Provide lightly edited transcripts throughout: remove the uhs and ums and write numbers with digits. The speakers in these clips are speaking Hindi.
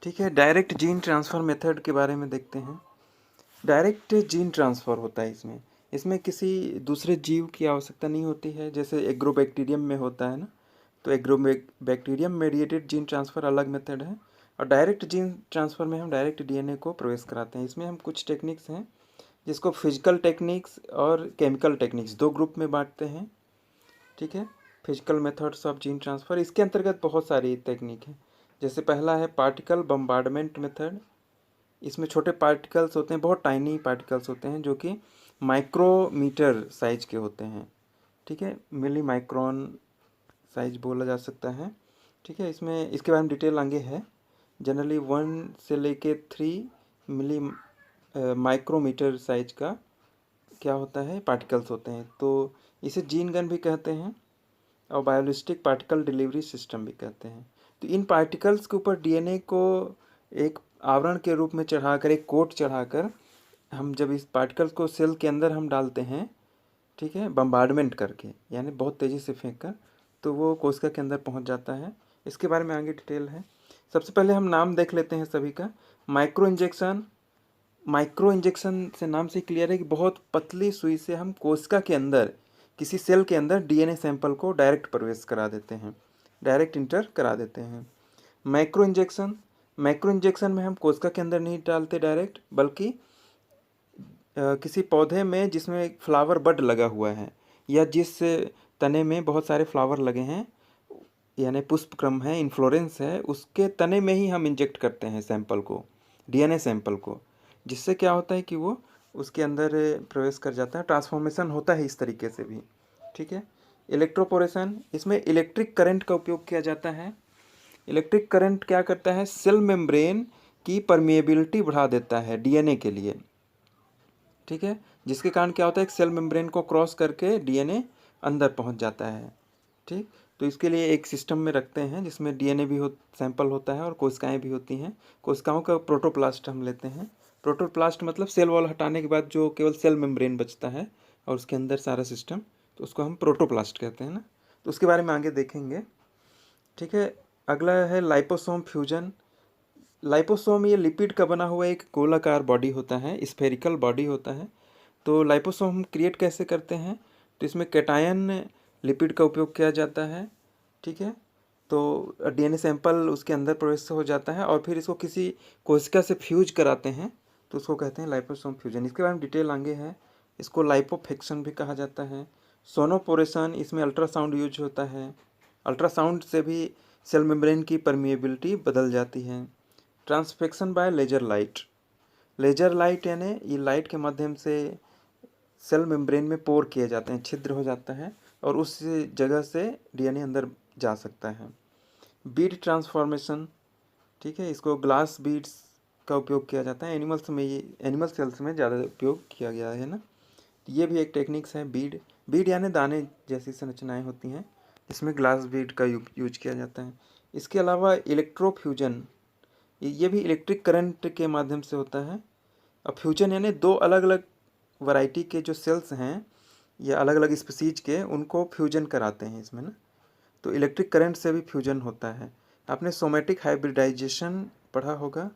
ठीक है, डायरेक्ट जीन ट्रांसफ़र मेथड के बारे में देखते हैं। डायरेक्ट जीन ट्रांसफ़र होता है इसमें। इसमें किसी दूसरे जीव की आवश्यकता नहीं होती है, जैसे एग्रोबैक्टीरियम में होता है ना। तो बैक्टीरियम मेडिएटेड जीन ट्रांसफ़र अलग मेथड है, और डायरेक्ट जीन ट्रांसफ़र में हम डायरेक्ट डीएनए को प्रवेश कराते हैं। इसमें हम कुछ टेक्निक्स हैं जिसको फिजिकल टेक्निक्स और केमिकल टेक्निक्स दो ग्रुप में बांटते हैं। ठीक है, physical methods of gene transfer, इसके अंतर्गत बहुत सारी टेक्निक है। जैसे पहला है पार्टिकल बम्बार्डमेंट मेथड। इसमें छोटे पार्टिकल्स होते हैं, बहुत टाइनी पार्टिकल्स होते हैं जो कि माइक्रोमीटर साइज के होते हैं। ठीक है, मिली माइक्रोन साइज बोला जा सकता है। ठीक है, इसमें इसके बारे में डिटेल आगे है। जनरली 1 से लेके 3 मिली माइक्रोमीटर साइज का क्या होता है, पार्टिकल्स होते हैं। तो इसे जीन गन भी कहते हैं और बायोलिस्टिक पार्टिकल डिलीवरी सिस्टम भी कहते हैं। तो इन पार्टिकल्स के ऊपर डीएनए को एक आवरण के रूप में चढ़ाकर, एक कोट चढ़ाकर, हम जब इस पार्टिकल्स को सेल के अंदर हम डालते हैं, ठीक है, बम्बार्डमेंट करके, यानी बहुत तेज़ी से फेंक कर, तो वो कोशिका के अंदर पहुंच जाता है। इसके बारे में आगे डिटेल है। सबसे पहले हम नाम देख लेते हैं सभी का। Micro injection. माइक्रो इंजेक्शन से नाम से क्लियर है कि बहुत पतली सुई से हम कोशिका के अंदर, किसी सेल के अंदर डीएनए सैंपल को डायरेक्ट प्रवेश करा देते हैं, डायरेक्ट इंटर करा देते हैं। Micro injection. माइक्रो इंजेक्शन में हम कोशिका के अंदर नहीं डालते डायरेक्ट, बल्कि किसी पौधे में जिसमें एक फ्लावर बड लगा हुआ है, या जिस तने में बहुत सारे फ्लावर लगे हैं, यानी पुष्पक्रम है, इन्फ्लोरेंस है, उसके तने में ही हम इंजेक्ट करते हैं सैंपल को, डीएनए सैंपल को, जिससे क्या होता है कि वो उसके अंदर प्रवेश कर जाता है। ट्रांसफॉर्मेशन होता है इस तरीके से भी। ठीक है। इलेक्ट्रोपोरेशन। इसमें इलेक्ट्रिक करंट का उपयोग किया जाता है। इलेक्ट्रिक करंट क्या करता है, सेल मेम्ब्रेन की परमिएबिलिटी बढ़ा देता है डीएनए के लिए। ठीक है, जिसके कारण क्या होता है, एक सेल मेम्ब्रेन को क्रॉस करके डीएनए अंदर पहुंच जाता है। ठीक, तो इसके लिए एक सिस्टम में रखते हैं जिसमें डीएनए भी सैंपल होता है और कोशिकाएं भी होती हैं। कोशिकाओं का प्रोटोप्लास्ट हम लेते हैं। प्रोटोप्लास्ट मतलब सेल वॉल हटाने के बाद जो केवल सेल मेम्ब्रेन बचता है और उसके अंदर सारा सिस्टम, तो उसको हम प्रोटोप्लास्ट कहते हैं ना। तो उसके बारे में आगे देखेंगे। ठीक है, अगला है लाइपोसोम फ्यूजन। लाइपोसोम ये लिपिड का बना हुआ एक गोलाकार बॉडी होता है, स्फेरिकल बॉडी होता है। तो लाइपोसोम हम क्रिएट कैसे करते हैं, तो इसमें कैटायन लिपिड का उपयोग किया जाता है। ठीक है, तो डीएनए सैंपल उसके अंदर प्रवेश हो जाता है और फिर इसको किसी कोशिका से फ्यूज कराते हैं, तो उसको कहते हैं लाइपोसोम फ्यूजन। इसके बारे में डिटेल आगे है। इसको लाइपोफेक्शन भी कहा जाता है। सोनोपोरेशन, इसमें अल्ट्रासाउंड यूज होता है। अल्ट्रासाउंड से भी सेल मेम्ब्रेन की परमिएबिलिटी बदल जाती है। Transfection by laser light. Laser light यानी ये लाइट के माध्यम से सेल मेम्ब्रेन में पोर किए जाते हैं, छिद्र हो जाता है और उस जगह से डीएनए अंदर जा सकता है। बीड ट्रांसफॉर्मेशन। ठीक है, इसको ग्लास बीड्स का उपयोग किया जाता है। एनिमल्स में, ये एनिमल सेल्स में ज़्यादा उपयोग किया गया है ना। ये भी एक टेक्निक्स है बीड। बीड यानी दाने जैसी संरचनाएं होती हैं, इसमें ग्लास बीड का यूज किया जाता है। इसके अलावा इलेक्ट्रोफ्यूजन, ये भी इलेक्ट्रिक करंट के माध्यम से होता है। अब फ्यूजन यानी दो अलग अलग वैरायटी के जो सेल्स हैं या अलग अलग स्पीसीज के, उनको फ्यूजन कराते हैं इसमें ना। तो इलेक्ट्रिक करंट से भी फ्यूजन होता है। आपने सोमेटिक हाइब्रिडाइजेशन पढ़ा होगा।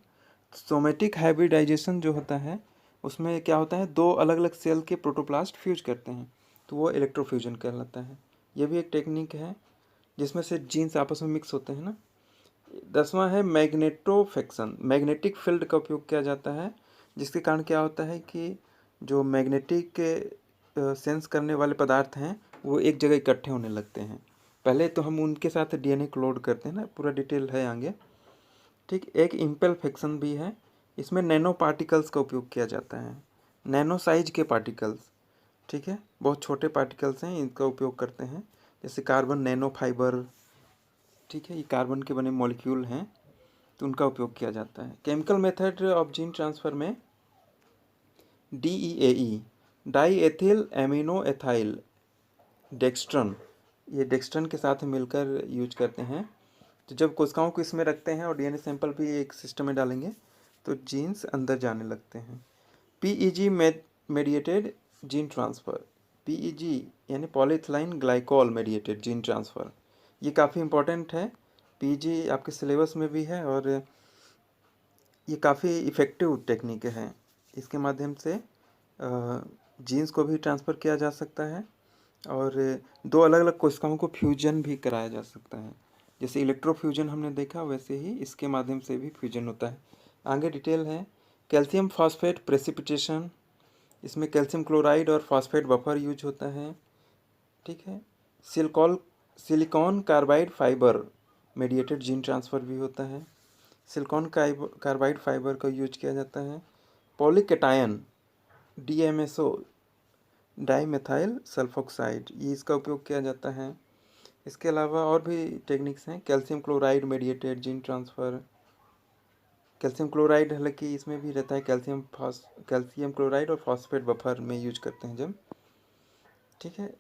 सोमेटिक हाइब्रिडाइजेशन जो होता है, उसमें क्या होता है, दो अलग अलग सेल के प्रोटोप्लास्ट फ्यूज करते हैं, तो वो इलेक्ट्रोफ्यूजन कहलाता है। ये भी एक टेक्निक है जिसमें से जीन्स आपस में मिक्स होते हैं ना। 10वां है मैग्नेटोफेक्शन। मैग्नेटिक फील्ड का उपयोग किया जाता है, जिसके कारण क्या होता है कि जो मैग्नेटिक के सेंस करने वाले पदार्थ हैं वो एक जगह इकट्ठे होने लगते हैं। पहले तो हम उनके साथ डीएनए को लोड करते हैं ना, पूरा डिटेल है आगे। ठीक, एक इम्पल्फेक्शन भी है। इसमें नैनो पार्टिकल्स का उपयोग किया जाता है, नैनो साइज के पार्टिकल्स। ठीक है, बहुत छोटे पार्टिकल्स हैं, इनका उपयोग करते हैं, जैसे कार्बन नैनो फाइबर। ठीक है, ये कार्बन के बने मॉलिक्यूल हैं, तो उनका उपयोग किया जाता है। Chemical method of gene transfer में DEAE, diethylaminoethyl dextran, ये डेक्स्ट्रन के साथ मिलकर यूज करते हैं। तो जब कोशिकाओं को इसमें रखते हैं और डीएनए सैंपल भी एक सिस्टम में डालेंगे, तो जीन्स अंदर जाने लगते हैं। PEG mediated gene transfer. PEG यानी पॉलीइथाइल ग्लाइकोल मेडिएटेड जीन ट्रांसफ़र, ये काफ़ी इंपॉर्टेंट है। PEG आपके सिलेबस में भी है और ये काफ़ी इफ़ेक्टिव टेक्निक है। इसके माध्यम से जीन्स को भी ट्रांसफ़र किया जा सकता है और दो अलग अलग कोशिकाओं को फ्यूजन भी कराया जा सकता है। जैसे इलेक्ट्रोफ्यूजन हमने देखा, वैसे ही इसके माध्यम से भी फ्यूजन होता है। आगे डिटेल है। कैल्शियम फॉस्फेट प्रेसिपिटेशन, इसमें कैल्शियम क्लोराइड और फॉस्फेट बफर यूज होता है। ठीक है। Silicon carbide fibre mediated gene transfer भी होता है। सिलिकॉन कार्बाइड फाइबर का यूज किया जाता है। पॉलीकेटायन DMSO डाईमेथाइल सल्फोक्साइड, ये इसका उपयोग किया जाता है। इसके अलावा और भी टेक्निक्स हैं। Calcium chloride mediated gene transfer, calcium chloride हालांकि इसमें भी रहता है, कैल्शियम क्लोराइड और फॉस्फेट बफर में यूज करते हैं जब। ठीक है।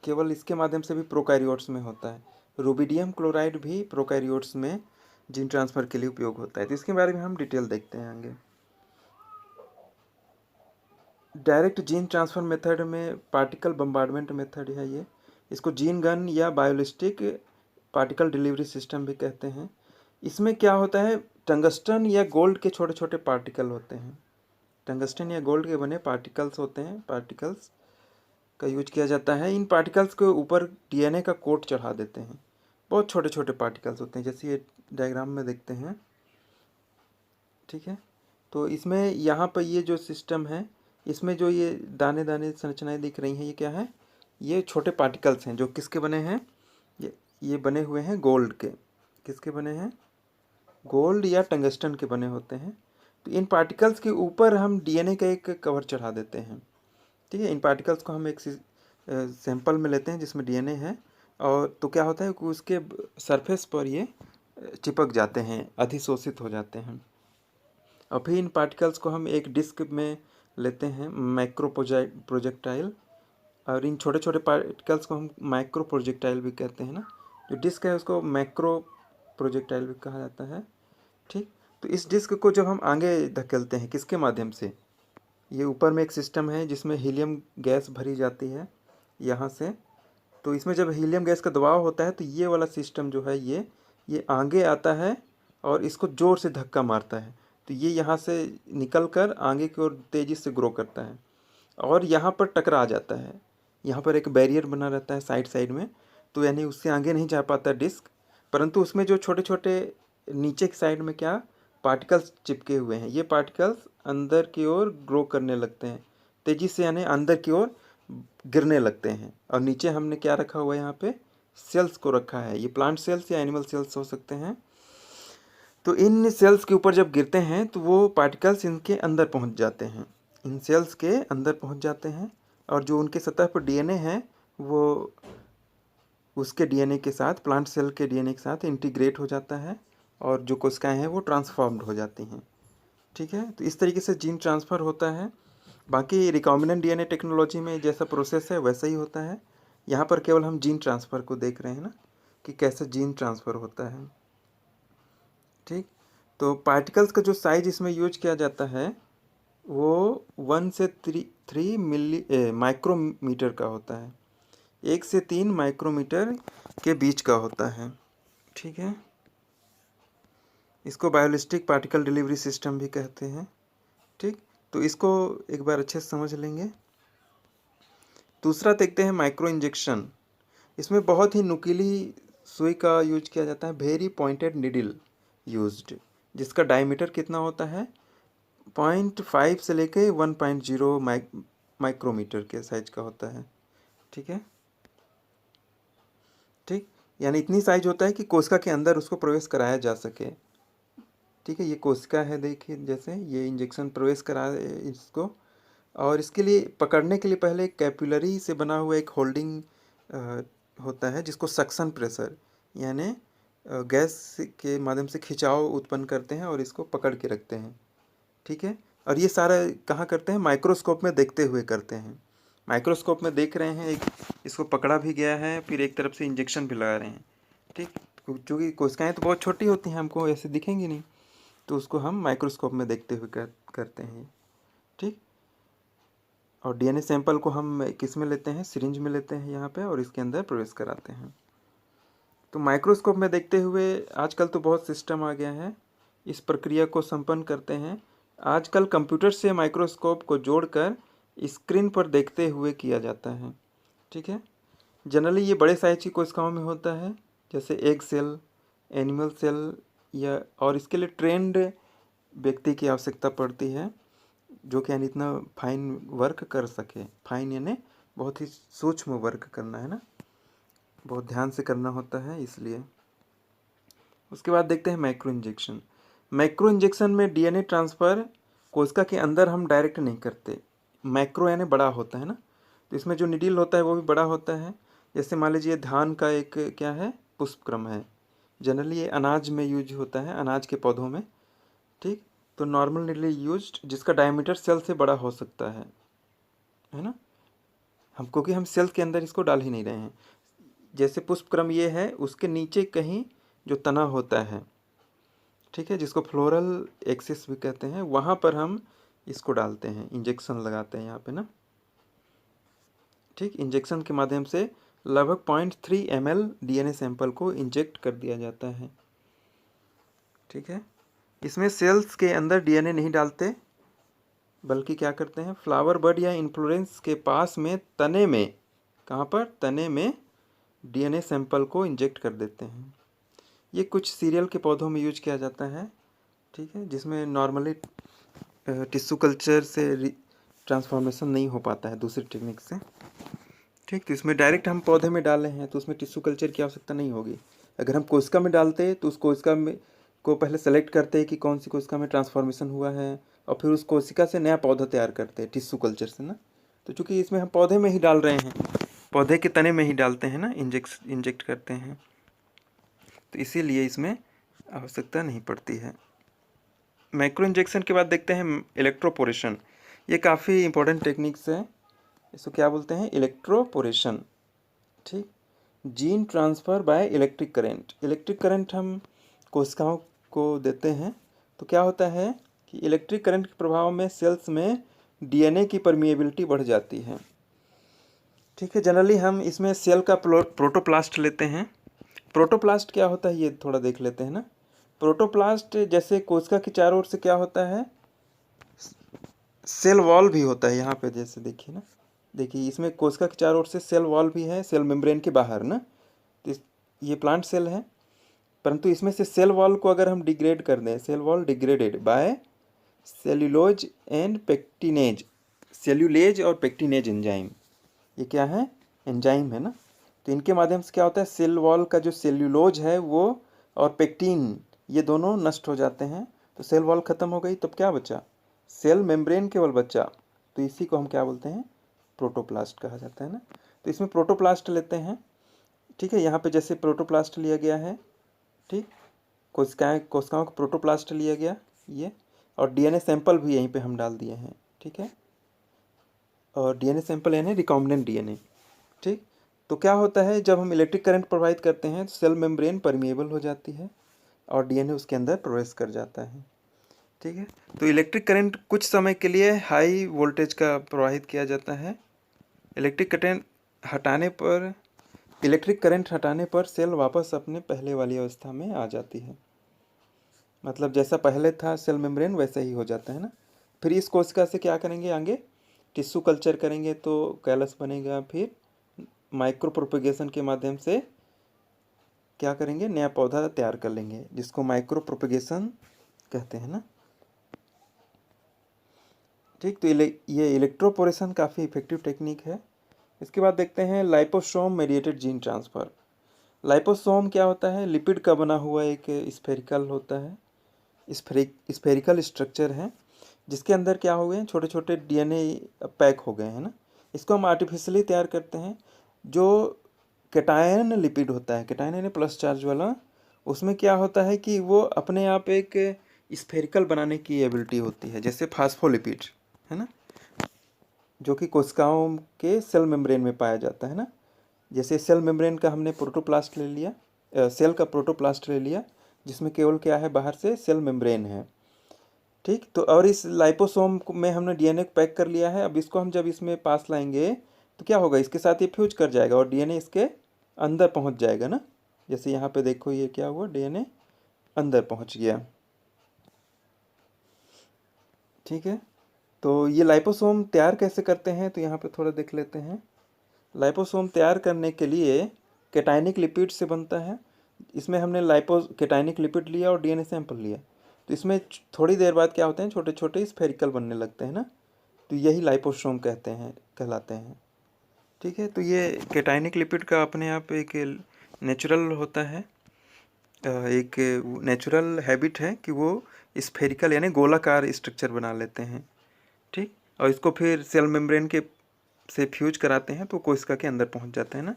केवल इसके माध्यम से भी प्रोकैरियोट्स में होता है। रुबिडियम क्लोराइड भी प्रोकैरियोट्स में जीन ट्रांसफ़र के लिए उपयोग होता है। तो इसके बारे में हम डिटेल देखते हैं आगे। डायरेक्ट जीन ट्रांसफ़र मेथड में पार्टिकल बम्बार्डमेंट मेथड है ये। इसको जीन गन या बायोलिस्टिक पार्टिकल डिलीवरी सिस्टम भी कहते हैं। इसमें क्या होता है, टंगस्टन या गोल्ड के छोटे छोटे पार्टिकल होते हैं। टंगस्टन या गोल्ड के बने पार्टिकल्स होते हैं, पार्टिकल्स का यूज किया जाता है। इन पार्टिकल्स के ऊपर DNA का कोट चढ़ा देते हैं। बहुत छोटे छोटे पार्टिकल्स होते हैं, जैसे ये डायग्राम में देखते हैं। ठीक है। तो इसमें यहाँ पर ये जो सिस्टम है, इसमें जो ये दाने दाने संरचनाएं दिख रही हैं, ये क्या है, ये छोटे पार्टिकल्स हैं जो किसके बने हैं, ये बने हुए हैं गोल्ड के। किसके बने हैं, गोल्ड या टंगस्टन के बने होते हैं। तो इन पार्टिकल्स के ऊपर हम DNA का एक कवर चढ़ा देते हैं। ठीक है। इन पार्टिकल्स को हम एक सैंपल में लेते हैं जिसमें DNA है, और तो क्या होता है कि उसके सरफेस पर ये चिपक जाते हैं, अधिशोषित हो जाते हैं। और फिर इन पार्टिकल्स को हम एक डिस्क में लेते हैं, माइक्रो प्रोजेक्टाइल, और इन छोटे छोटे पार्टिकल्स को हम माइक्रो प्रोजेक्टाइल भी कहते हैं ना। जो डिस्क है उसको माइक्रो प्रोजेक्टाइल भी कहा जाता है। ठीक। तो इस डिस्क को जब हम आगे धकेलते हैं, किसके माध्यम से, ये ऊपर में एक सिस्टम है जिसमें हीलियम गैस भरी जाती है यहाँ से। तो इसमें जब हीलियम गैस का दबाव होता है तो ये वाला सिस्टम जो है ये आगे आता है और इसको ज़ोर से धक्का मारता है। तो ये यहाँ से निकल कर आगे की ओर तेज़ी से ग्रो करता है और यहाँ पर टकरा जाता है। यहाँ पर एक बैरियर बना रहता है साइड साइड में, तो यानी उससे आगे नहीं जा पाता डिस्क। परंतु उसमें जो छोटे छोटे नीचे की साइड में क्या पार्टिकल्स चिपके हुए हैं, ये पार्टिकल्स अंदर की ओर ग्रो करने लगते हैं तेज़ी से, यानी अंदर की ओर गिरने लगते हैं। और नीचे हमने क्या रखा हुआ है, यहाँ पे सेल्स को रखा है। ये प्लांट सेल्स या एनिमल सेल्स हो सकते हैं। तो इन सेल्स के ऊपर जब गिरते हैं तो वो पार्टिकल्स इनके अंदर पहुंच जाते हैं, इन सेल्स के अंदर पहुंच जाते हैं, और जो उनके सतह पर DNA है वो उसके DNA के साथ, प्लांट सेल के DNA के साथ इंटीग्रेट हो जाता है, और जो कोशिकाएं हैं वो ट्रांसफॉर्म्ड हो जाती हैं। ठीक है। तो इस तरीके से जीन ट्रांसफ़र होता है। बाकी रिकॉम्बिनेंट DNA टेक्नोलॉजी में जैसा प्रोसेस है वैसा ही होता है। यहाँ पर केवल हम जीन ट्रांसफ़र को देख रहे हैं ना, कि कैसे जीन ट्रांसफ़र होता है। ठीक। तो पार्टिकल्स का जो साइज इसमें यूज किया जाता है वो 1 से 3 माइक्रोमीटर का होता है। 1 से 3 माइक्रोमीटर के बीच का होता है। ठीक है। इसको बायोलिस्टिक पार्टिकल डिलीवरी सिस्टम भी कहते हैं। ठीक। तो इसको एक बार अच्छे से समझ लेंगे। दूसरा देखते हैं माइक्रो इंजेक्शन। इसमें बहुत ही नुकीली सुई का यूज किया जाता है, वेरी पॉइंटेड निडल यूज्ड, जिसका डायमीटर कितना होता है 0.5 से लेके 1.0 माइक्रोमीटर के साइज का होता है। ठीक है। ठीक। यानी इतनी साइज होता है कि कोशिका के अंदर उसको प्रवेश कराया जा सके। ठीक है। ये कोशिका है, देखिए जैसे ये इंजेक्शन प्रवेश करा इसको, और इसके लिए पकड़ने के लिए पहले कैपिलरी से बना हुआ एक होल्डिंग होता है जिसको सक्शन प्रेशर, यानी गैस के माध्यम से खिंचाव उत्पन्न करते हैं और इसको पकड़ के रखते हैं। ठीक है। और ये सारा कहाँ करते हैं, माइक्रोस्कोप में देखते हुए करते हैं। माइक्रोस्कोप में देख रहे हैं, एक इसको पकड़ा भी गया है, फिर एक तरफ से इंजेक्शन भी लगा रहे हैं। ठीक। क्योंकि कोशिकाएं तो बहुत छोटी होती हैं, हमको ऐसे दिखेंगी नहीं, तो उसको हम माइक्रोस्कोप में देखते हुए करते हैं। ठीक। और DNA सैंपल को हम किस में लेते हैं, सिरिंज में लेते हैं यहाँ पे, और इसके अंदर प्रवेश कराते हैं। तो माइक्रोस्कोप में देखते हुए आजकल तो बहुत सिस्टम आ गया है। इस प्रक्रिया को संपन्न करते हैं। आजकल कंप्यूटर से माइक्रोस्कोप को जोड़कर स्क्रीन पर देखते हुए किया जाता है। ठीक है, जनरली ये बड़े साइज की कोशिकाओं में होता है, जैसे एग सेल, एनिमल सेल, या और इसके लिए ट्रेंड व्यक्ति की आवश्यकता पड़ती है, जो कि यानी इतना फाइन वर्क कर सके। फाइन यानी बहुत ही सूक्ष्म वर्क करना है ना, बहुत ध्यान से करना होता है इसलिए। उसके बाद देखते हैं मैक्रो इंजेक्शन। मैक्रो इंजेक्शन में डीएनए ट्रांसफ़र कोशिका के अंदर हम डायरेक्ट नहीं करते। मैक्रो यानी बड़ा होता है ना, तो इसमें जो निडिल होता है वो भी बड़ा होता है। जैसे मान लीजिए धान का एक क्या है, पुष्पक्रम है। जनरली ये अनाज में यूज होता है, अनाज के पौधों में। ठीक, तो नॉर्मल निडल यूज्ड जिसका डायमीटर सेल से बड़ा हो सकता है ना। हम क्योंकि हम सेल के अंदर इसको डाल ही नहीं रहे हैं। जैसे पुष्पक्रम ये है, उसके नीचे कहीं जो तना होता है, ठीक है, जिसको फ्लोरल एक्सिस भी कहते हैं, वहाँ पर हम इसको डालते हैं, इंजेक्शन लगाते हैं यहाँ पे ना। ठीक, इंजेक्शन के माध्यम से लगभग 0.3 ml डीएनए सैंपल को इंजेक्ट कर दिया जाता है। ठीक है, इसमें सेल्स के अंदर डीएनए नहीं डालते, बल्कि क्या करते हैं, फ्लावर बड या इन्फ्लोरेंस के पास में तने में, कहाँ पर, तने में डीएनए सैंपल को इंजेक्ट कर देते हैं। ये कुछ सीरियल के पौधों में यूज किया जाता है। ठीक है, जिसमें नॉर्मली टिश्यू कल्चर से ट्रांसफॉर्मेशन नहीं हो पाता है दूसरी टेक्निक से। ठीक, तो इसमें डायरेक्ट हम पौधे में डाले हैं तो उसमें टिश्यू कल्चर की आवश्यकता नहीं होगी। अगर हम कोशिका में डालते हैं तो उस कोशिका में को पहले सेलेक्ट करते हैं कि कौन सी कोशिका में ट्रांसफॉर्मेशन हुआ है, और फिर उस कोशिका से नया पौधा तैयार करते हैं टिश्यू कल्चर से ना। तो चूँकि इसमें हम पौधे में ही डाल रहे हैं, पौधे के तने में ही डालते हैं ना, इंजेक्ट करते हैं, तो इसीलिए इसमें आवश्यकता नहीं पड़ती है। माइक्रो इंजेक्शन के बाद देखते हैं इलेक्ट्रोपोरेशन। ये काफ़ी इंपॉर्टेंट टेक्निक्स है। इसको क्या बोलते हैं, इलेक्ट्रोपोरेशन। ठीक, gene transfer by electric current. Electric current हम कोशिकाओं को देते हैं तो क्या होता है कि इलेक्ट्रिक करंट के प्रभाव में सेल्स में डीएनए की परमिएबिलिटी बढ़ जाती है। ठीक है, जनरली हम इसमें सेल का प्रोटोप्लास्ट लेते हैं। प्रोटोप्लास्ट क्या होता है ये थोड़ा देख लेते हैं ना। प्रोटोप्लास्ट जैसे कोशिका के चारों ओर से क्या होता है, सेल वॉल भी होता है यहाँ पे, जैसे देखिए ना, देखिए इसमें कोशिका के चारों ओर से सेल वॉल भी है, सेल मेम्ब्रेन के बाहर ना। तो ये प्लांट सेल है, परंतु इसमें से सेल वॉल को अगर हम डिग्रेड कर दें, cell wall degraded by cellulose and pectinase, cellulase और पेक्टिनेज एंजाइम, ये क्या है, एंजाइम है ना। तो इनके माध्यम से क्या होता है, सेल वॉल का जो सेल्यूलोज है वो और पेक्टिन, ये दोनों नष्ट हो जाते हैं। तो सेल वॉल खत्म हो गई, तब क्या बचा, सेल मेम्ब्रेन केवल बचा। तो इसी को हम क्या बोलते हैं, प्रोटोप्लास्ट कहा जाता है ना। तो इसमें प्रोटोप्लास्ट लेते हैं। ठीक है, यहाँ पे जैसे प्रोटोप्लास्ट लिया गया है, ठीक, कोशिकाओं का प्रोटोप्लास्ट लिया गया ये, और डीएनए सैंपल भी यहीं पे हम डाल दिए हैं। ठीक है, और डीएनए सैंपल यानी रिकॉम्बिनेंट डीएनए। ठीक, तो क्या होता है, जब हम इलेक्ट्रिक करंट प्रोवाइड करते हैं तो सेल मेम्ब्रेन परमिएबल हो जाती है और डीएनए उसके अंदर प्रवेश कर जाता है। ठीक है, तो इलेक्ट्रिक करंट कुछ समय के लिए हाई वोल्टेज का प्रवाहित किया जाता है। इलेक्ट्रिक करंट हटाने पर सेल वापस अपने पहले वाली अवस्था में आ जाती है। मतलब जैसा पहले था सेल मेम्ब्रेन वैसा ही हो जाता है ना। फिर इस कोशिका से क्या करेंगे, आगे टिश्यू कल्चर करेंगे तो कैलस बनेगा। फिर माइक्रो प्रोपेगेशन के माध्यम से क्या करेंगे, नया पौधा तैयार कर लेंगे, जिसको माइक्रो प्रोपेगेशन कहते हैं ना। ठीक, तो ये इलेक्ट्रोपोरेशन काफ़ी इफेक्टिव टेक्निक है। इसके बाद देखते हैं liposome mediated gene transfer. Liposome क्या होता है, लिपिड का बना हुआ एक स्फेरिकल होता है, स्फेरिकल स्ट्रक्चर है, जिसके अंदर क्या हो गए हैं, छोटे छोटे डीएनए पैक हो गए हैं ना। इसको हम आर्टिफिशियली तैयार करते हैं। जो कैटायन लिपिड होता है, कैटायन यानी प्लस चार्ज वाला, उसमें क्या होता है कि वो अपने आप एक स्फेरिकल बनाने की एबिलिटी होती है, जैसे फास्फोलिपिड है ना, जो कि कोशिकाओं के सेल मेम्ब्रेन में पाया जाता है ना। जैसे सेल मेम्ब्रेन का हमने प्रोटोप्लास्ट ले लिया, सेल का प्रोटोप्लास्ट ले लिया, जिसमें केवल क्या है, बाहर से सेल मेम्ब्रेन है। ठीक, तो और इस लाइपोसोम में हमने डीएनए पैक कर लिया है। अब इसको हम जब इसमें पास लाएंगे तो क्या होगा, इसके साथ ये फ्यूज कर जाएगा और डीएनए इसके अंदर पहुंच जाएगा ना। जैसे यहाँ पे देखो ये क्या हुआ, डीएनए अंदर पहुंच गया। ठीक है। तो ये लाइपोसोम तैयार कैसे करते हैं, तो यहाँ पे थोड़ा देख लेते हैं। लाइपोसोम तैयार करने के लिए कैटायनिक लिपिड से बनता है। इसमें हमने कैटायनिक लिपिड लिया और डीएनए सैंपल लिया, तो इसमें थोड़ी देर बाद क्या होते हैं, छोटे छोटे स्फेरिकल बनने लगते हैं ना, तो यही लाइपोसोम कहलाते हैं। ठीक है। तो ये कैटायनिक लिपिड का अपने आप एक नेचुरल होता है, एक नेचुरल हैबिट है कि वो स्फेरिकल यानी गोलाकार स्ट्रक्चर बना लेते हैं। ठीक। और इसको फिर सेल मेम्ब्रेन के से फ्यूज कराते हैं तो कोशिका के अंदर पहुंच जाते हैं ना।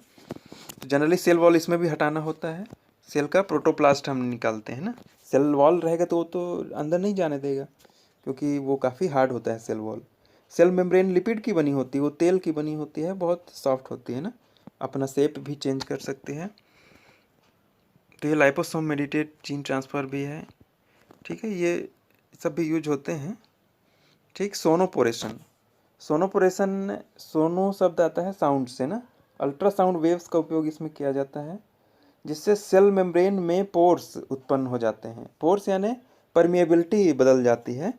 तो जनरली सेल वॉल इसमें भी हटाना होता है। सेल का प्रोटोप्लास्ट हम निकालते हैं ना। सेल वॉल रहेगा तो वो तो अंदर नहीं जाने देगा, क्योंकि वो काफ़ी हार्ड होता है cell wall. Cell membrane lipid की बनी होती है, वो तेल की बनी होती है, बहुत सॉफ्ट होती है ना, अपना शेप भी चेंज कर सकती है। तो ये लाइपोसोम मेडिएटेड जीन ट्रांसफ़र भी है। ठीक है, ये सब भी यूज होते हैं। ठीक। सोनोपोरेशन, सोनोपोरेशन, सोनो शब्द आता है साउंड से ना, अल्ट्रासाउंड वेव्स का उपयोग इसमें किया जाता है, जिससे सेल मेम्ब्रेन में पोर्स उत्पन्न हो जाते हैं। पोर्स यानी परमिएबिलिटी बदल जाती है,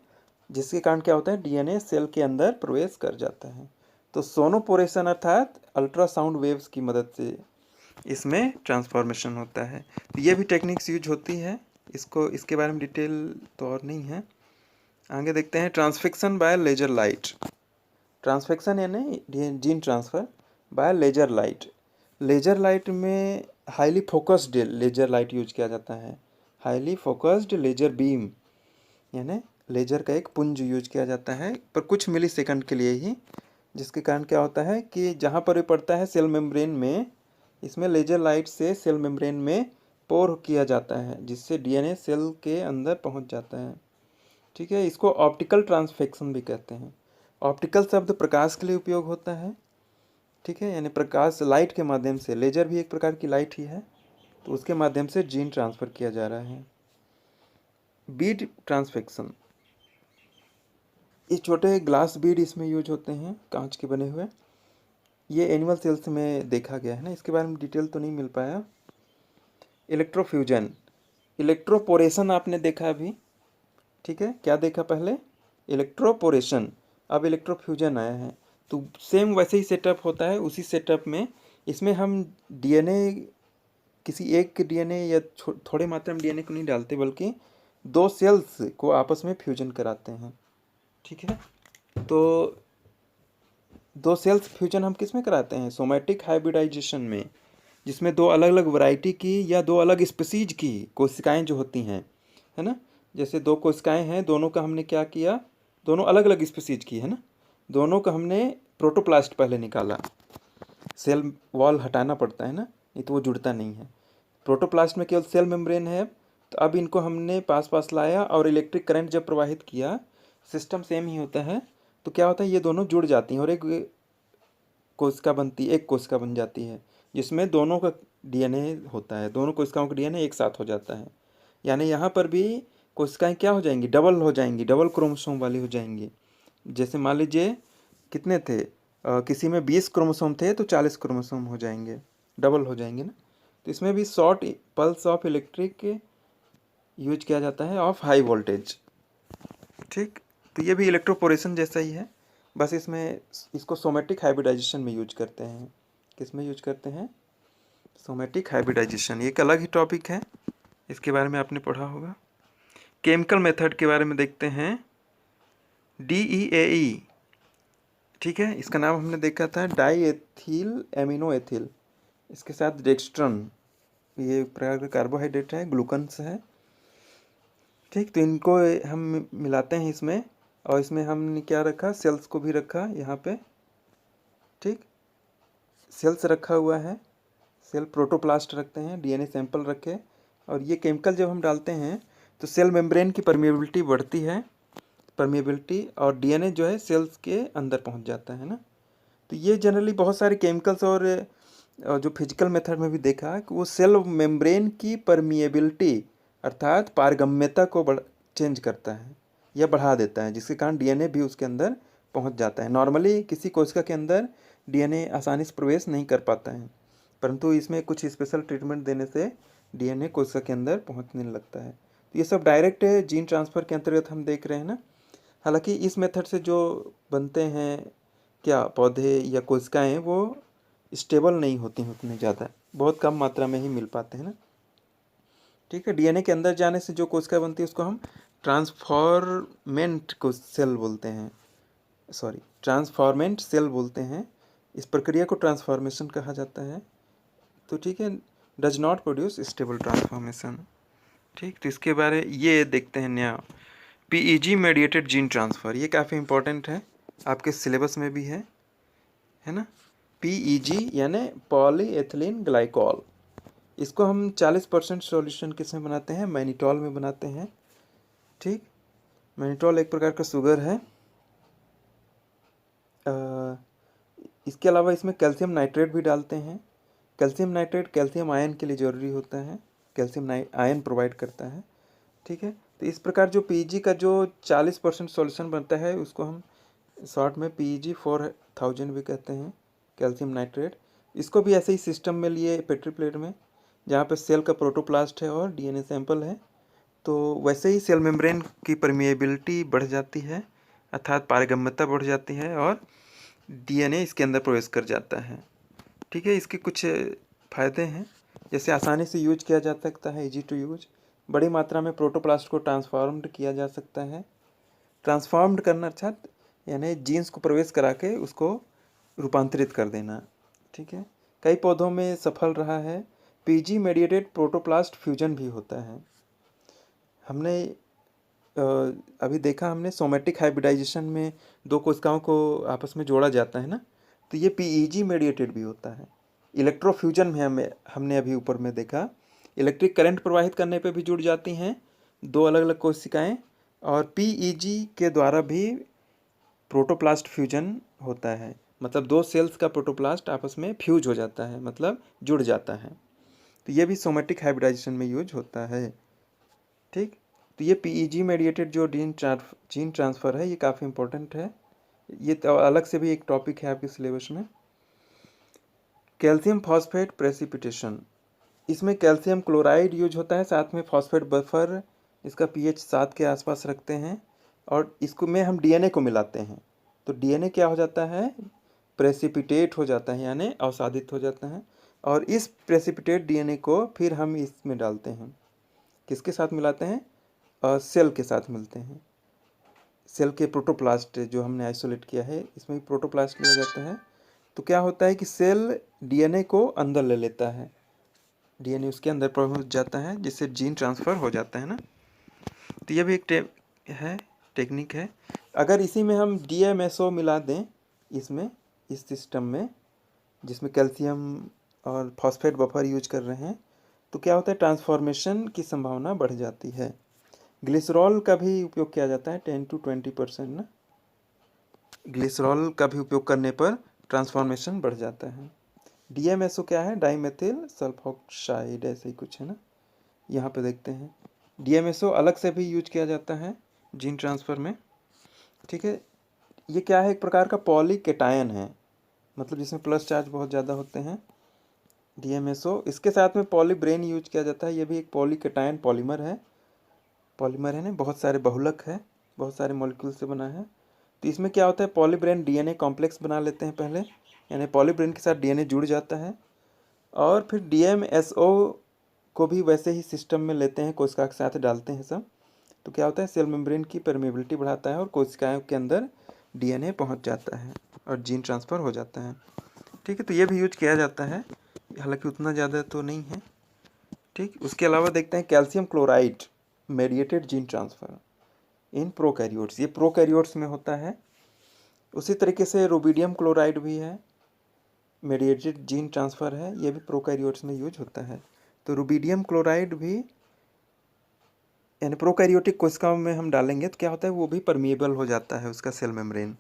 जिसके कारण क्या होता है, डीएनए सेल के अंदर प्रवेश कर जाता है। तो सोनोपोरेशन अर्थात अल्ट्रासाउंड वेव्स की मदद से इसमें ट्रांसफॉर्मेशन होता है। तो ये भी टेक्निक्स यूज होती है, इसके बारे में डिटेल तो और नहीं है। आगे देखते हैं transfection by laser light. Transfection यानी gene transfer by laser light. Laser light में highly focused laser light use किया जाता है। हाईली फोकस्ड लेजर बीम यानी लेजर का एक पुंज यूज किया जाता है, पर कुछ मिली सेकंड के लिए ही, जिसके कारण क्या होता है कि जहाँ पर भी पड़ता है सेल मेम्ब्रेन में, इसमें लेजर लाइट से सेल मेम्ब्रेन में पोर किया जाता है, जिससे डीएनए सेल के अंदर पहुँच जाता है। ठीक है। इसको ऑप्टिकल ट्रांसफिक्शन भी कहते हैं। ऑप्टिकल शब्द प्रकाश के लिए उपयोग होता है। ठीक है, यानी प्रकाश लाइट के माध्यम से, लेजर भी एक प्रकार की लाइट ही है, तो उसके माध्यम से जीन ट्रांसफ़र किया जा रहा है। बीड ट्रांसफिक्शन, ये छोटे ग्लास बीड इसमें यूज होते हैं, कांच के बने हुए। ये एनिमल सेल्स में देखा गया है ना, इसके बारे में डिटेल तो नहीं मिल पाया। इलेक्ट्रोफ्यूजन, इलेक्ट्रोपोरेशन आपने देखा अभी। ठीक है, क्या देखा पहले, इलेक्ट्रोपोरेशन, अब इलेक्ट्रोफ्यूजन आया है। तो सेम वैसे ही सेटअप होता है। उसी सेटअप में इसमें हम डीएनए, किसी एक डीएनए या थोड़े मात्रा में डीएनए को नहीं डालते, बल्कि दो सेल्स को आपस में फ्यूजन कराते हैं। ठीक है। तो दो सेल्स फ्यूजन हम किस में कराते हैं, सोमैटिक हाइब्रिडाइजेशन में, जिसमें दो अलग अलग वैरायटी की या दो अलग स्पीसीज की कोशिकाएं जो होती हैं, है ना, जैसे दो कोशिकाएं हैं, दोनों का हमने क्या किया, दोनों अलग अलग स्पीसीज की है ना, दोनों का हमने प्रोटोप्लास्ट पहले निकाला। सेल वॉल हटाना पड़ता है ना, नहीं तो वो जुड़ता नहीं है। प्रोटोप्लास्ट में केवल सेल मेम्ब्रेन है, तो अब इनको हमने पास पास लाया और इलेक्ट्रिक करंट जब प्रवाहित किया, सिस्टम सेम ही होता है, तो क्या होता है, ये दोनों जुड़ जाती हैं और एक कोशिका बन जाती है, जिसमें दोनों का डीएनए होता है, दोनों कोशिकाओं का डीएनए एक साथ हो जाता है। यानी यहाँ पर भी कोशिकाएं क्या हो जाएंगी, डबल हो जाएंगी, डबल क्रोमोसोम वाली हो जाएंगी। जैसे मान लीजिए कितने थे, किसी में 20 क्रोमोसोम थे तो 40 क्रोमोसोम हो जाएंगे, डबल हो जाएंगे ना। तो इसमें भी short pulse of electric use किया जाता है ऑफ हाई वोल्टेज। ठीक। तो ये भी इलेक्ट्रोपोरेशन जैसा ही है, बस इसमें इसको सोमैटिक हाइब्रिडाइजेशन में यूज करते हैं। किस में यूज करते हैं, सोमैटिक हाइब्रिडाइजेशन, एक अलग ही टॉपिक है, इसके बारे में आपने पढ़ा होगा। केमिकल मेथड के बारे में देखते हैं, DEAE। ठीक है, इसका नाम हमने देखा था डाई एथिल एमिनो एथिल, इसके साथ डेक्स्ट्रन, ये प्रकार का कार्बोहाइड्रेट है, ग्लूकन्स है। ठीक। तो इनको हम मिलाते हैं इसमें, और इसमें हमने क्या रखा, सेल्स को भी रखा यहाँ पे। ठीक, सेल्स रखा हुआ है, सेल प्रोटोप्लास्ट रखते हैं, डीएनए सैंपल रखे, और ये केमिकल जब हम डालते हैं तो सेल मेम्ब्रेन की परमिएबिलिटी बढ़ती है, परमिएबिलिटी, और डीएनए जो है सेल्स के अंदर पहुंच जाता है ना। तो ये जनरली बहुत सारे केमिकल्स और जो फिजिकल मेथड में भी देखा कि वो सेल मेम्ब्रेन की परमिएबिलिटी अर्थात पारगम्यता को चेंज करता है या बढ़ा देता है, जिसके कारण डीएनए भी उसके अंदर पहुंच जाता है। नॉर्मली किसी कोशिका के अंदर डीएनए आसानी से प्रवेश नहीं कर पाता है, परंतु इसमें कुछ स्पेशल ट्रीटमेंट देने से डीएनए कोशिका के अंदर पहुंचने लगता है। तो ये सब डायरेक्ट जीन ट्रांसफ़र के अंतर्गत हम देख रहे हैं ना। हालांकि इस मेथड से जो बनते हैं क्या पौधे या कोशिकाएं वो स्टेबल नहीं होती हैं उतने ज़्यादा, बहुत कम मात्रा में ही मिल पाते हैं ना। ठीक है, डीएनए के अंदर जाने से जो कोशिका बनती है उसको हम ट्रांसफॉर्मेंट को सेल बोलते हैं, सॉरी ट्रांसफॉर्मेंट सेल बोलते हैं। इस प्रक्रिया को ट्रांसफॉर्मेशन कहा जाता है। तो ठीक है, does not produce stable transformation. ठीक, तो इसके बारे ये देखते हैं नया पीईजी मेडिएटेड जीन ट्रांसफ़र, ये काफ़ी इंपॉर्टेंट है, आपके सिलेबस में भी है ना। पीईजी यानी पॉलीएथिलीन ग्लाइकॉल, इसको हम 40% सॉल्यूशन किसमें बनाते हैं, मैनिटॉल में बनाते हैं। ठीक, मैनिटॉल एक प्रकार का शुगर है। इसके अलावा इसमें कैल्शियम नाइट्रेट भी डालते हैं। कैल्शियम नाइट्रेट कैल्शियम आयन के लिए ज़रूरी होता है, कैल्शियम आयन प्रोवाइड करता है। ठीक है, तो इस प्रकार जो पीईजी का जो 40% सॉल्यूशन बनता है उसको हम शॉर्ट में पीईजी 4000 भी कहते हैं, कैल्शियम नाइट्रेट। इसको भी ऐसे ही सिस्टम में लिए पेट्री प्लेट में, जहाँ पे सेल का प्रोटोप्लास्ट है और डीएनए सैंपल है, तो वैसे ही सेल मेम्ब्रेन की परमिएबिलिटी बढ़ जाती है, अर्थात पारगम्यता बढ़ जाती है और डीएनए इसके अंदर प्रवेश कर जाता है। ठीक है, इसके कुछ फ़ायदे हैं, जैसे आसानी से यूज किया जा सकता है, इजी टू यूज, बड़ी मात्रा में प्रोटोप्लास्ट को ट्रांसफॉर्म्ड किया जा सकता है। ट्रांसफॉर्म्ड करना अर्थात यानी जीन्स को प्रवेश करा के उसको रूपांतरित कर देना। ठीक है, कई पौधों में सफल रहा है। पीजी मेडिएटेड प्रोटोप्लास्ट फ्यूजन भी होता है। हमने अभी देखा हमने सोमेटिक हाइब्रिडाइजेशन में दो कोशिकाओं को आपस में जोड़ा जाता है ना, तो ये पीईजी मेडिएटेड भी होता है। इलेक्ट्रोफ्यूजन में हमने अभी ऊपर में देखा, इलेक्ट्रिक करंट प्रवाहित करने पे भी जुड़ जाती हैं दो अलग अलग कोशिकाएं, और पीईजी के द्वारा भी प्रोटोप्लास्ट फ्यूजन होता है, मतलब दो सेल्स का प्रोटोप्लास्ट आपस में फ्यूज हो जाता है, मतलब जुड़ जाता है। तो ये भी सोमेटिक हाइब्रिडाइजेशन में यूज होता है। ठीक, तो ये पीईजी मेडिएटेड जो जीन ट्रांसफ़र है ये काफ़ी इंपॉर्टेंट है, ये तो अलग से भी एक टॉपिक है आपके सिलेबस में। कैल्शियम फॉस्फेट प्रेसिपिटेशन, इसमें कैल्शियम क्लोराइड यूज होता है, साथ में फॉस्फेट बफर, इसका पीएच 7 के आसपास रखते हैं, और इसको में हम डीएनए को मिलाते हैं, तो डीएनए क्या हो जाता है, प्रेसिपिटेट हो जाता है, यानी अवसादित हो जाता है। और इस प्रेसिपिटेट डीएनए को फिर हम इसमें डालते हैं, किसके साथ मिलाते हैं, सेल के साथ मिलते हैं। सेल के प्रोटोप्लास्ट जो हमने आइसोलेट किया है इसमें प्रोटोप्लास्ट लिया जाता है, तो क्या होता है कि सेल डीएनए को अंदर ले लेता है, डीएनए उसके अंदर पहुंच जाता है, जिससे जीन ट्रांसफ़र हो जाता है ना। तो ये भी एक टेक्निक है। अगर इसी में हम डीएमएसओ मिला दें इसमें, इस सिस्टम में जिसमें कैल्शियम और फॉस्फेट बफर यूज कर रहे हैं, तो क्या होता है, ट्रांसफॉर्मेशन की संभावना बढ़ जाती है। ग्लिसरॉल का भी उपयोग किया जाता है 10 to 20% ना, ग्लिसरॉल का भी उपयोग करने पर ट्रांसफॉर्मेशन बढ़ जाता है। डीएमएसओ क्या है, डाइमेथिल सल्फोक्साइड, ऐसे ही कुछ है ना, यहाँ पे देखते हैं। डीएमएसओ अलग से भी यूज किया जाता है जीन ट्रांसफ़र में। ठीक है, ये क्या है, एक प्रकार का पॉलीकेटायन है, मतलब जिसमें प्लस चार्ज बहुत ज़्यादा होते हैं, डीएमएसओ। इसके साथ में पॉलीब्रेन यूज किया जाता है, ये भी एक पॉलीकेटायन पॉलीमर है ना, बहुत सारे बहुलक है, बहुत सारे मॉलिक्यूल से बना है। तो इसमें क्या होता है, पॉलीब्रेन डीएनए कॉम्प्लेक्स बना लेते हैं पहले, यानी पॉलीब्रेन के साथ डीएनए जुड़ जाता है, और फिर डीएमएसओ को भी वैसे ही सिस्टम में लेते हैं, कोशिका के साथ डालते हैं सब। तो क्या होता है, सेल मेम्ब्रेन की परमेबिलिटी बढ़ाता है और कोशिकाओं के अंदर डीएनए पहुंच जाता है और जीन ट्रांसफ़र हो जाता है। ठीक है, तो ये भी यूज किया जाता है, हालांकि उतना ज़्यादा तो नहीं है। ठीक, उसके अलावा देखते हैं calcium chloride mediated gene transfer in prokaryotes, ये प्रोकैरियोट्स में होता है। उसी तरीके से रुबिडियम क्लोराइड भी है, मेडिएटेड जीन ट्रांसफ़र है, ये भी प्रोकैरियोट्स में यूज होता है। तो रुबिडियम क्लोराइड भी यानी प्रोकैरियोटिक कोशिकाओं में हम डालेंगे तो क्या होता है, वो भी परमिएबल हो जाता है उसका सेल मेम्ब्रेन,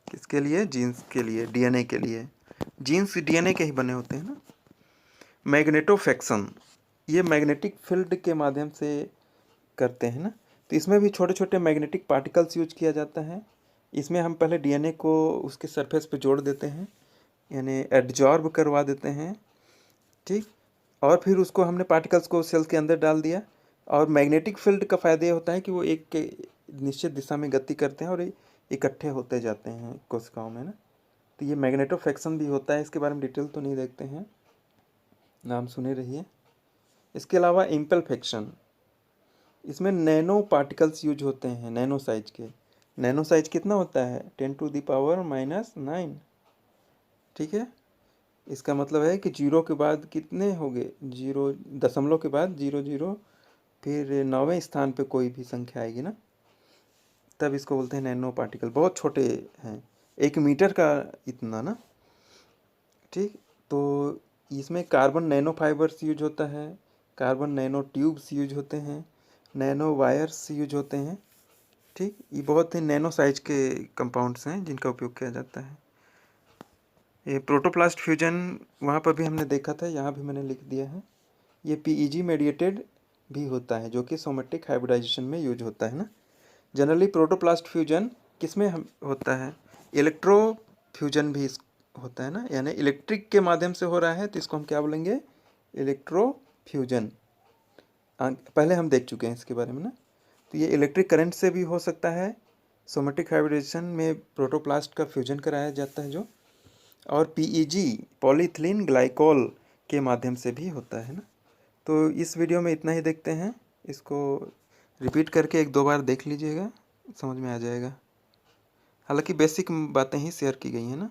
किसके लिए, जीन्स के लिए, डीएनए के लिए। जीन्स डीएनए के ही बने होते हैं ना। मैग्नेटोफेक्शन, ये मैग्नेटिक फील्ड के माध्यम से करते हैं ना, तो इसमें भी छोटे छोटे मैग्नेटिक पार्टिकल्स यूज किया जाता है। इसमें हम पहले डीएनए को उसके सरफेस पे जोड़ देते हैं, यानी एडजॉर्ब करवा देते हैं। ठीक, और फिर उसको हमने पार्टिकल्स को सेल्स के अंदर डाल दिया, और मैग्नेटिक फील्ड का फ़ायदा ये होता है कि वो एक निश्चित दिशा में गति करते हैं और इकट्ठे होते जाते हैं कोशिकाओं में ना। तो ये मैग्नेटोफेक्शन भी होता है, इसके बारे में डिटेल तो नहीं देखते हैं, नाम सुने रहिए। इसके अलावा इम्पल्फेक्शन, इसमें नैनो पार्टिकल्स यूज होते हैं, नैनो साइज के। नैनो साइज कितना होता है? 10⁻⁹ ठीक है। इसका मतलब है कि जीरो के बाद कितने हो गए? जीरो, दशमलव के बाद 00, फिर 9वें स्थान पे कोई भी संख्या आएगी ना, तब इसको बोलते हैं नैनो पार्टिकल। बहुत छोटे हैं, 1 मीटर का इतना ना, ठीक। तो इसमें कार्बन नैनो फाइबर्स यूज होता है, कार्बन नैनो ट्यूब्स यूज होते हैं, नैनो वायर्स यूज होते हैं, ठीक। ये बहुत ही नैनो साइज के कंपाउंड्स हैं जिनका उपयोग किया जाता है। ये प्रोटोप्लास्ट फ्यूजन वहाँ पर भी हमने देखा था, यहाँ भी मैंने लिख दिया है। ये पीईजी मेडिएटेड भी होता है, जो कि सोमेटिक हाइब्रिडाइजेशन में यूज होता है ना। जनरली प्रोटोप्लास्ट फ्यूजन किस में होता है? इलेक्ट्रो फ्यूजन भी होता है ना, यानी इलेक्ट्रिक के माध्यम से हो रहा है, तो इसको हम क्या बोलेंगे? Electro fusion. पहले हम देख चुके हैं इसके बारे में ना। तो ये इलेक्ट्रिक करंट से भी हो सकता है, सोमेटिक हाइब्रिडाइजेशन में प्रोटोप्लास्ट का फ्यूजन कराया जाता है जो, और पीईजी पॉलीइथिलीन ग्लाइकोल के माध्यम से भी होता है ना। तो इस वीडियो में इतना ही देखते हैं, इसको रिपीट करके 1-2 बार देख लीजिएगा, समझ में आ जाएगा। हालांकि बेसिक बातें ही शेयर की गई हैं ना।